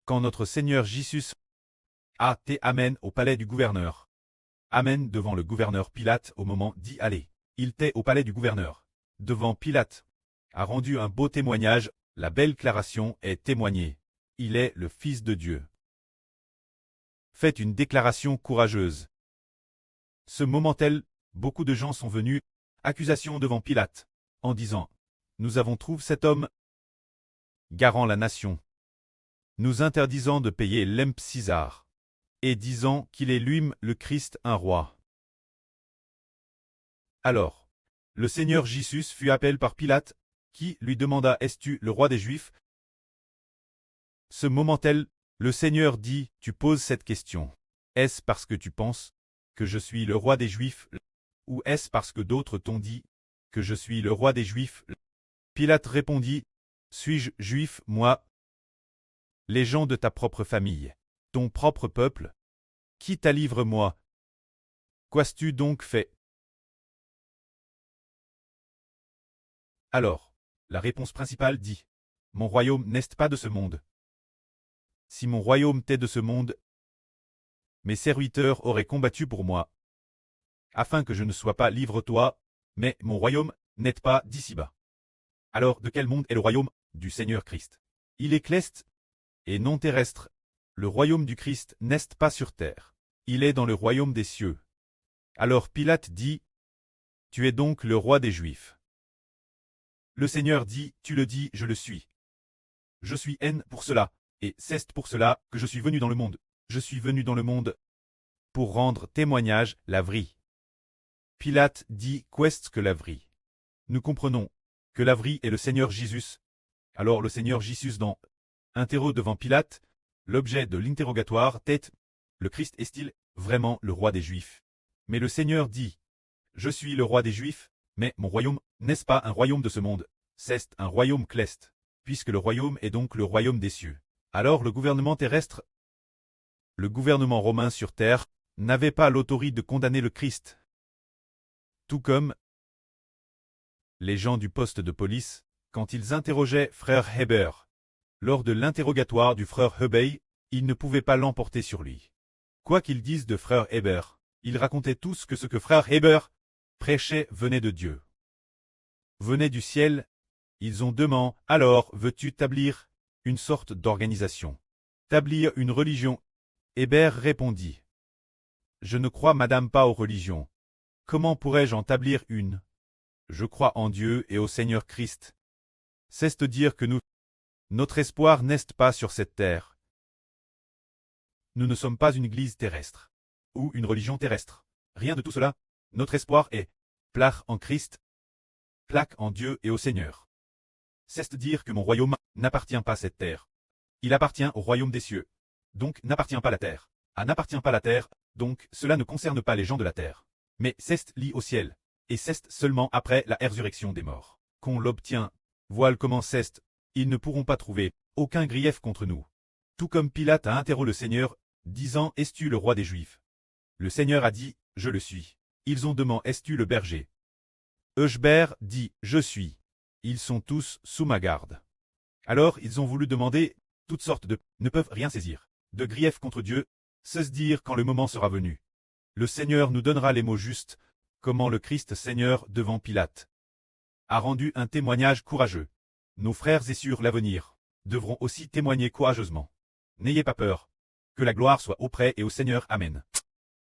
quand notre Seigneur Jésus amène au palais du gouverneur. Amène devant le gouverneur Pilate au moment d'y aller. Il était au palais du gouverneur. Devant Pilate. A rendu un beau témoignage, la belle déclaration est témoignée. Il est le Fils de Dieu. Faites une déclaration courageuse. Ce moment-là, beaucoup de gens sont venus, accusation devant Pilate, en disant, nous avons trouvé cet homme garant la nation, nous interdisant de payer l'imp César, et disant qu'il est lui-même le Christ, un roi. Alors, le Seigneur Jésus fut appelé par Pilate, qui lui demanda, es-tu le roi des Juifs? Ce moment-là, le Seigneur dit, tu poses cette question. Est-ce parce que tu penses que je suis le roi des Juifs, ou est-ce parce que d'autres t'ont dit que je suis le roi des Juifs? Pilate répondit, suis-je juif, moi? Les gens de ta propre famille, ton propre peuple, qui t'a livré moi? Qu'as-tu donc fait? Alors, la réponse principale dit, mon royaume n'est pas de ce monde. Si mon royaume était de ce monde, mes serviteurs auraient combattu pour moi, afin que je ne sois pas livre-toi, mais mon royaume n'est pas d'ici-bas. Alors de quel monde est le royaume du Seigneur Christ? Il est céleste et non terrestre. Le royaume du Christ n'est pas sur terre. Il est dans le royaume des cieux. Alors Pilate dit, tu es donc le roi des Juifs. Le Seigneur dit, tu le dis, je le suis. Je suis haine pour cela, et c'est pour cela que je suis venu dans le monde. Je suis venu dans le monde pour rendre témoignage la vraie. Pilate dit, qu'est-ce que la vraie? Nous comprenons que la vraie est le Seigneur Jésus. Alors le Seigneur Jésus interroge devant Pilate, l'objet de l'interrogatoire tête, le Christ est-il vraiment le roi des Juifs? Mais le Seigneur dit, je suis le roi des Juifs, mais mon royaume n'est-ce pas un royaume de ce monde, c'est un royaume céleste, puisque le royaume est donc le royaume des cieux. Alors le gouvernement terrestre, le gouvernement romain sur terre, n'avait pas l'autorité de condamner le Christ. Tout comme les gens du poste de police, quand ils interrogeaient frère Heber. Lors de l'interrogatoire du frère Hebei, ils ne pouvaient pas l'emporter sur lui. Quoi qu'ils disent de frère Heber, ils racontaient tous que ce que frère Heber prêchait venait de Dieu. Venait du ciel. Ils ont demandé, alors veux-tu établir une sorte d'organisation? Établir une religion? Heber répondit, je ne crois madame pas aux religions. Comment pourrais-je en établir une? Je crois en Dieu et au Seigneur Christ. C'est dire que notre espoir n'est pas sur cette terre. Nous ne sommes pas une église terrestre, ou une religion terrestre. Rien de tout cela. Notre espoir est plaque en Christ, plaque en Dieu et au Seigneur. C'est dire que mon royaume n'appartient pas à cette terre. Il appartient au royaume des cieux. Donc n'appartient pas à la terre. N'appartient pas à la terre, donc cela ne concerne pas les gens de la terre. Mais c'est lié au ciel. Et c'est seulement après la résurrection des morts qu'on l'obtient. Voilà comment c'est. Ils ne pourront pas trouver aucun grief contre nous. Tout comme Pilate a interrogé le Seigneur, disant, es-tu le roi des Juifs? Le Seigneur a dit, je le suis. Ils ont demandé, es-tu le berger? Heber dit, je suis. Ils sont tous sous ma garde. Alors ils ont voulu demander toutes sortes de ne peuvent rien saisir de grief contre Dieu, se dire quand le moment sera venu. Le Seigneur nous donnera les mots justes, comment le Christ Seigneur devant Pilate a rendu un témoignage courageux. Nos frères et sur l'avenir devront aussi témoigner courageusement. N'ayez pas peur. Que la gloire soit auprès et au Seigneur. Amen.